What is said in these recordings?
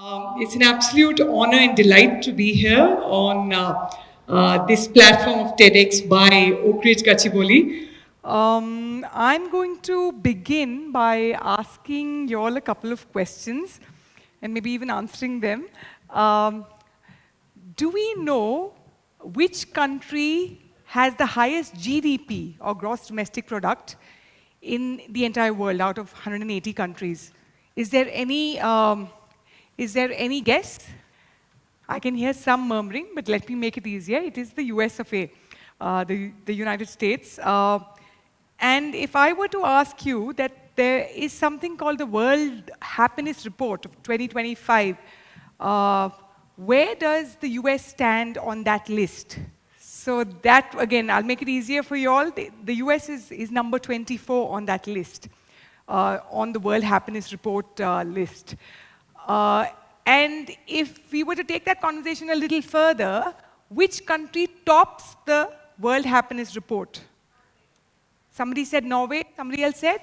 It's an absolute honor and delight to be here on this platform of TEDx by Oak Ridge Gachibowli. I'm going to begin by asking you all a couple of questions and maybe even answering them. Um, do we know which country has the highest GDP or gross domestic product in the entire world out of 180 countries? Is there any guess? I can hear some murmuring, but let me make it easier. It is the US of A, the United States. And if I were to ask you that there is something called the World Happiness Report of 2025, where does the US stand on that list? So that, again, I'll make it easier for you all. The US is number 24 on that list, on the World Happiness Report list. And if we were to take that conversation a little further, which country tops the World Happiness Report? Somebody said Norway, somebody else said?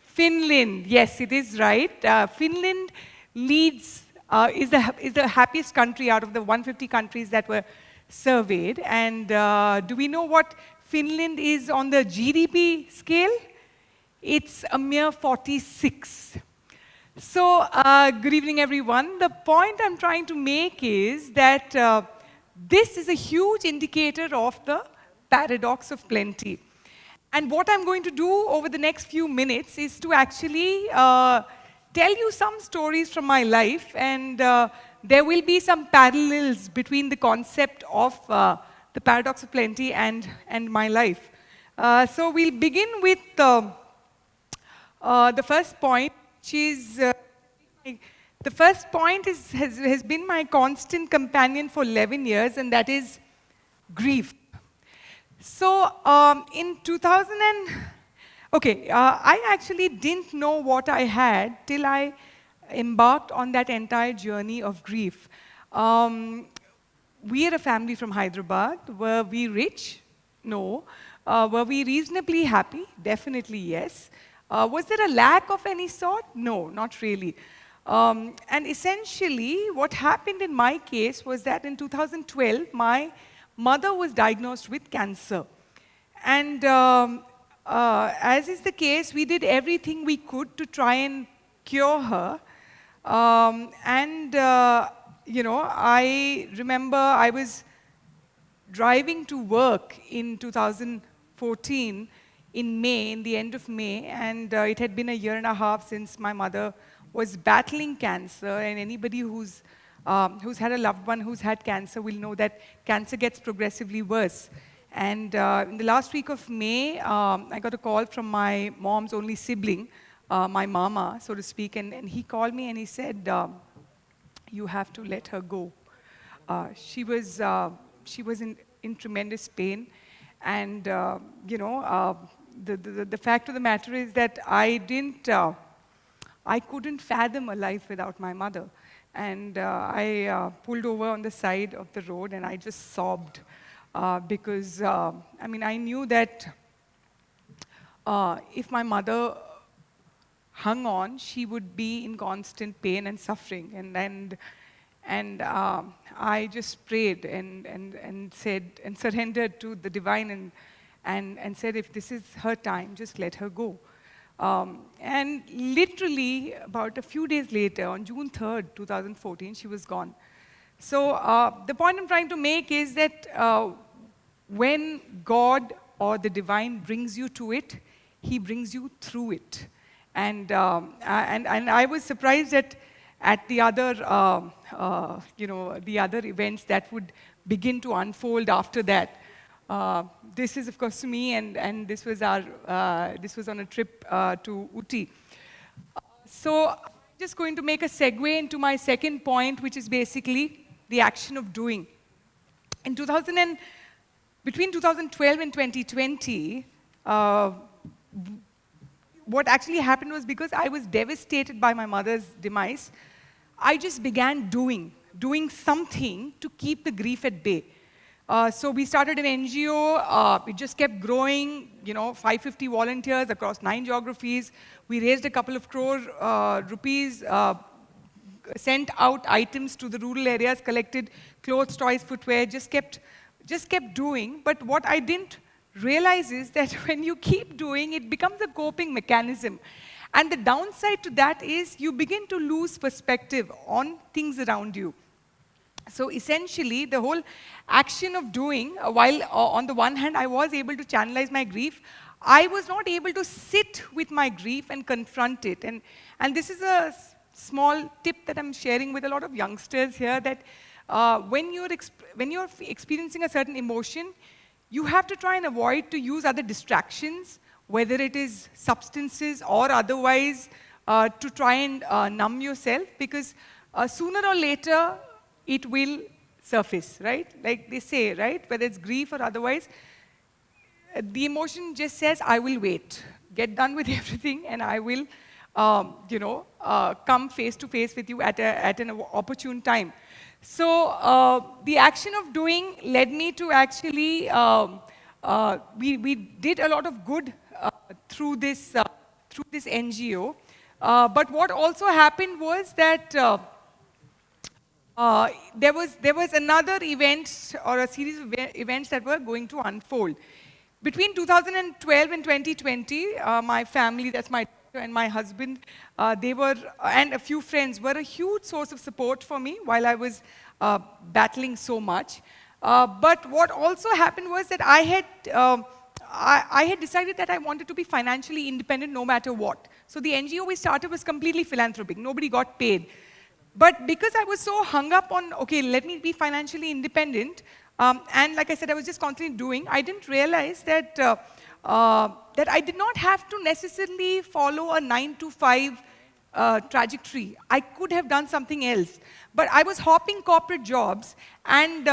Finland, yes, it is right. Finland leads, is the happiest country out of the 150 countries that were surveyed. And do we know what Finland is on the GDP scale? It's a mere 46. So, good evening, everyone. The point I'm trying to make is that this is a huge indicator of the paradox of plenty. And what I'm going to do over the next few minutes is to actually tell you some stories from my life, and there will be some parallels between the concept of the paradox of plenty and my life. So we'll begin with the first point, which is the first point has been my constant companion for 11 years, and that is grief. So in 2000 I actually didn't know what I had till I embarked on that entire journey of grief. We are a family from Hyderabad. Were we rich? No. Were we reasonably happy? Definitely yes. Was there a lack of any sort? No, not really. And essentially, what happened in my case was that in 2012, my mother was diagnosed with cancer. And as is the case, we did everything we could to try and cure her. I remember I was driving to work in 2014 in May, in the end of May, and it had been a year and a half since my mother was battling cancer, and anybody who's had a loved one who's had cancer will know that cancer gets progressively worse. And in the last week of May, I got a call from my mom's only sibling, my mama, so to speak, and he called me and he said, you have to let her go. She was in tremendous pain, and the fact of the matter is that I couldn't fathom a life without my mother. And I pulled over on the side of the road and I just sobbed because, I knew that if my mother hung on, she would be in constant pain and suffering. And I just prayed and said, and surrendered to the divine and said, if this is her time, just let her go. And literally, about a few days later, on June 3rd, 2014, she was gone. So the point I'm trying to make is that when God or the divine brings you to it, he brings you through it. And I was surprised at the other, the other events that would begin to unfold after that. This is, of course, to me, and this was on a trip to Uti. So I'm just going to make a segue into my second point, which is basically the action of doing. Between 2012 and 2020, what actually happened was because I was devastated by my mother's demise, I just began doing something to keep the grief at bay. So we started an NGO. It just kept growing, 550 volunteers across 9 geographies. We raised a couple of crore rupees, sent out items to the rural areas, collected clothes, toys, footwear, just kept doing. But what I didn't realize is that when you keep doing, it becomes a coping mechanism. And the downside to that is you begin to lose perspective on things around you. So essentially, the whole action of doing, while on the one hand I was able to channelize my grief, I was not able to sit with my grief and confront it. And this is a small tip that I'm sharing with a lot of youngsters here, that when you're experiencing a certain emotion, you have to try and avoid to use other distractions, whether it is substances or otherwise, to try and numb yourself, because sooner or later, it will surface, right? Like they say, right? Whether it's grief or otherwise, the emotion just says, I will wait. Get done with everything, and I will, come face to face with you at an opportune time. So the action of doing led me to actually, we did a lot of good through this NGO. But what also happened was that there was another event or a series of events that were going to unfold. Between 2012 and 2020, my family, that's my daughter and my husband, and a few friends were a huge source of support for me while I was battling so much. But what also happened was that I had decided that I wanted to be financially independent no matter what. So the NGO we started was completely philanthropic. Nobody got paid. But because I was so hung up on, okay, let me be financially independent, and like I said, I was just constantly doing, I didn't realize that, that I did not have to necessarily follow a 9-to-5 trajectory. I could have done something else. But I was hopping corporate jobs, and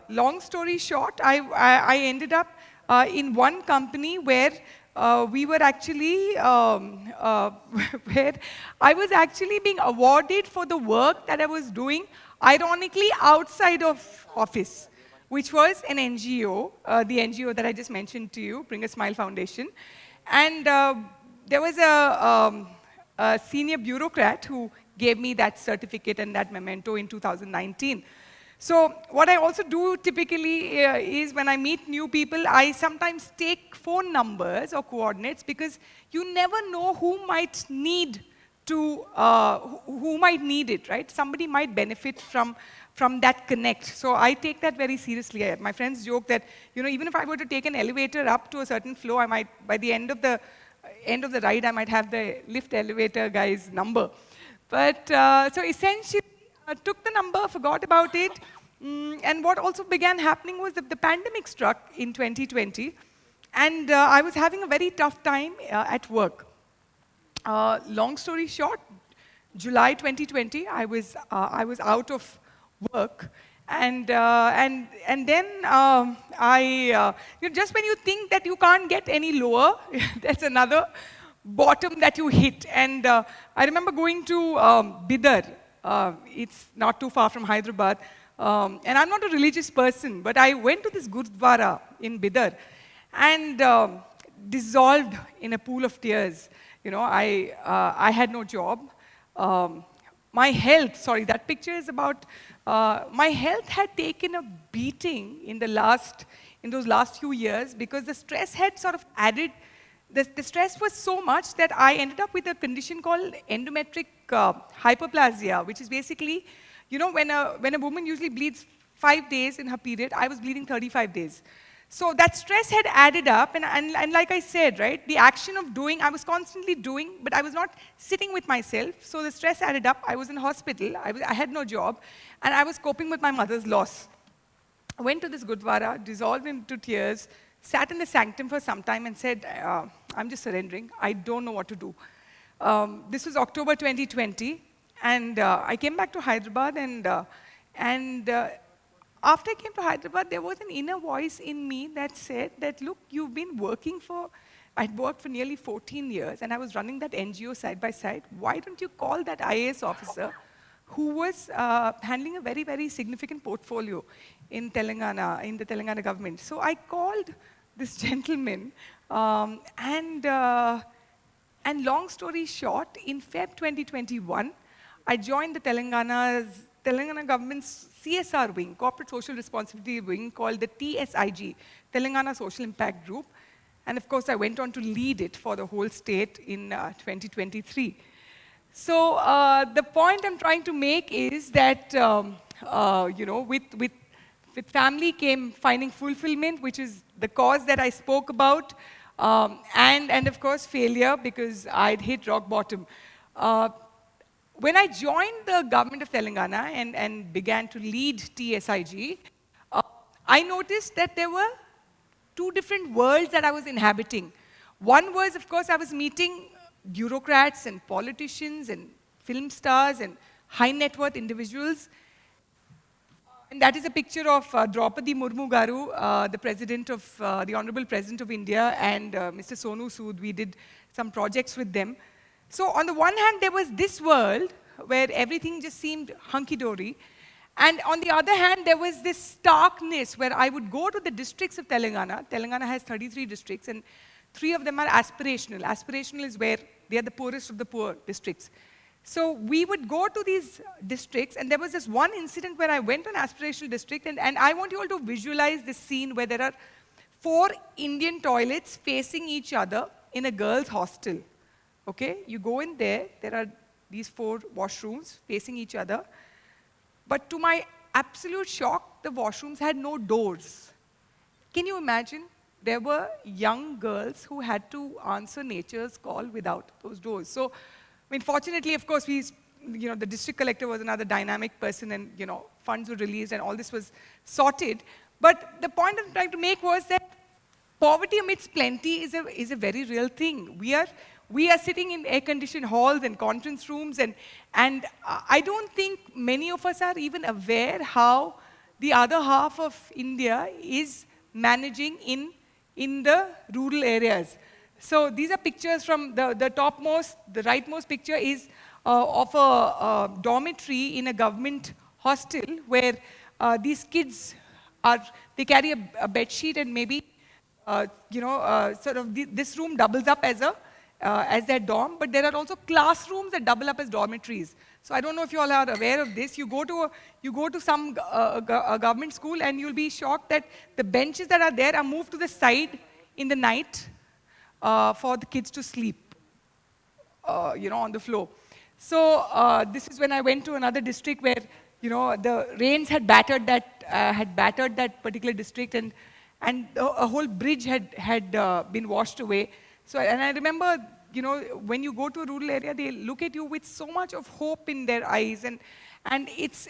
long story short, I ended up in one company where we were actually, where I was actually being awarded for the work that I was doing, ironically, outside of office, which was an NGO, the NGO that I just mentioned to you, Bring a Smile Foundation. And there was a senior bureaucrat who gave me that certificate and that memento in 2019. So what I also do typically is when I meet new people, I sometimes take phone numbers or coordinates, because you never know who might need it, right? Somebody might benefit from that connect. So I take that very seriously. My friends joke that, even if I were to take an elevator up to a certain floor, I might, by the end of the ride, I might have the lift elevator guy's number. But so essentially, I took the number, forgot about it, and what also began happening was that the pandemic struck in 2020, and I was having a very tough time at work. Long story short, July 2020, I was out of work, and then just when you think that you can't get any lower, that's another bottom that you hit. And I remember going to Bidar. It's not too far from Hyderabad. And I'm not a religious person, but I went to this Gurdwara in Bidar and dissolved in a pool of tears. I had no job. My health, sorry, that picture is about, my health had taken a beating in those last few years, because the stress had sort of added. The stress was so much that I ended up with a condition called endometric hyperplasia, which is basically, when a woman usually bleeds 5 days in her period, I was bleeding 35 days. So that stress had added up, and like I said, right, the action of doing, I was constantly doing, but I was not sitting with myself, so the stress added up. I was in hospital, I had no job, and I was coping with my mother's loss. I went to this Gurdwara, dissolved into tears, sat in the sanctum for some time and said, I'm just surrendering. I don't know what to do. This was October 2020, and I came back to Hyderabad, and after I came to Hyderabad, there was an inner voice in me that said that, look, you've been I'd worked for nearly 14 years, and I was running that NGO side by side. Why don't you call that IAS officer who was handling a very, very significant portfolio in Telangana, in the Telangana government? So I called this gentleman, and long story short, in Feb 2021, I joined the Telangana government's CSR wing, Corporate Social Responsibility wing, called the TSIG, Telangana Social Impact Group. And of course, I went on to lead it for the whole state in 2023. So the point I'm trying to make is that, with family came finding fulfillment, which is the cause that I spoke about, and of course, failure, because I'd hit rock bottom. When I joined the government of Telangana and began to lead TSIG, I noticed that there were two different worlds that I was inhabiting. One was, of course, I was meeting bureaucrats and politicians and film stars and high net worth individuals. And that is a picture of Draupadi Murmu Garu, the president of, the Honorable President of India, and Mr. Sonu Sood. We did some projects with them. So on the one hand, there was this world where everything just seemed hunky-dory. And on the other hand, there was this starkness where I would go to the districts of Telangana. Telangana has 33 districts, and 3 of them are aspirational. Aspirational is where they are the poorest of the poor districts. So we would go to these districts, and there was this one incident where I went to an aspirational district, and I want you all to visualize this scene where there are 4 Indian toilets facing each other in a girls' hostel. Okay, you go in there, there are these 4 washrooms facing each other. But to my absolute shock, the washrooms had no doors. Can you imagine? There were young girls who had to answer nature's call without those doors. So, I mean, fortunately, of course, the district collector was another dynamic person, and, funds were released and all this was sorted. But the point I'm trying to make was that poverty amidst plenty is a very real thing. We are sitting in air-conditioned halls and conference rooms, and I don't think many of us are even aware how the other half of India is managing in the rural areas. So these are pictures from the rightmost picture is of a dormitory in a government hostel where these kids they carry a bed sheet, and maybe this room doubles up as their dorm, but there are also classrooms that double up as dormitories. So I don't know if you all are aware of this. You go to some government school, and you'll be shocked that the benches that are there are moved to the side in the night for the kids to sleep, on the floor. So this is when I went to another district where, the rains had battered that particular district, and a whole bridge had been washed away. So, and I remember, when you go to a rural area, they look at you with so much of hope in their eyes, and it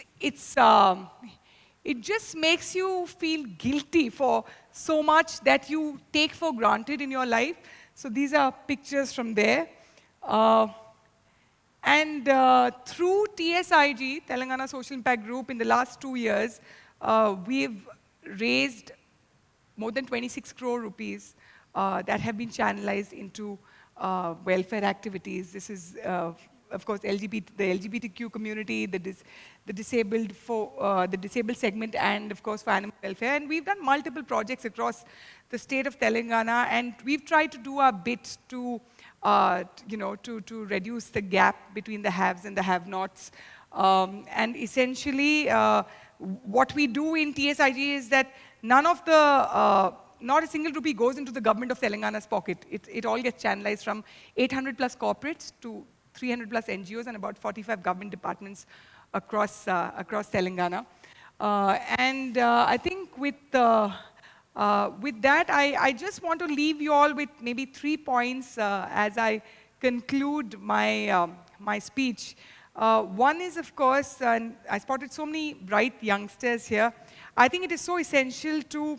just makes you feel guilty for so much that you take for granted in your life. So these are pictures from there. Through TSIG, Telangana Social Impact Group, in the last 2 years, we've raised more than 26 crore rupees that have been channelized into welfare activities. This is, of course, the LGBTQ community, the disabled segment, and of course for animal welfare. And we've done multiple projects across the state of Telangana, and we've tried to do our bit to reduce the gap between the haves and the have-nots. And essentially, what we do in TSIG is that not a single rupee goes into the government of Telangana's pocket. It all gets channelized from 800 plus corporates to 300 plus NGOs and about 45 government departments across Telangana. I think with that, I just want to leave you all with maybe 3 points as I conclude my speech. One is, of course, and I spotted so many bright youngsters here, I think it is so essential to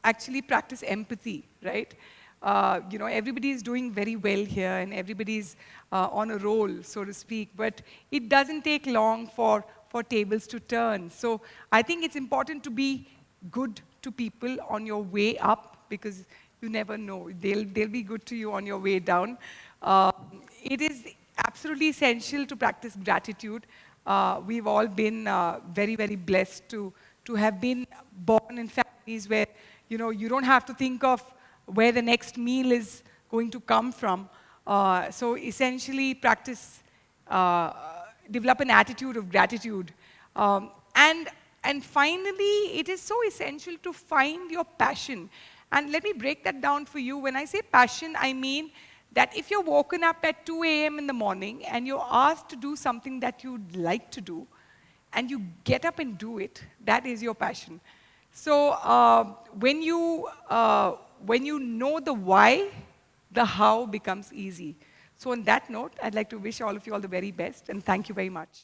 actually practice empathy, right? Everybody is doing very well here, and everybody's on a roll, so to speak, but it doesn't take long for tables to turn. So I think it's important to be good to people on your way up, because you never know. They'll be good to you on your way down. It is absolutely essential to practice gratitude. We've all been very, very blessed to have been born in families where, you don't have to think of where the next meal is going to come from. So essentially practice develop an attitude of gratitude. Um, and, and finally, it is so essential to find your passion. And let me break that down for you. When I say passion, I mean that if you're woken up at 2 a.m. in the morning and you're asked to do something that you'd like to do, and you get up and do it, that is your passion. So when you know the why, the how becomes easy. So on that note, I'd like to wish all of you all the very best, and thank you very much.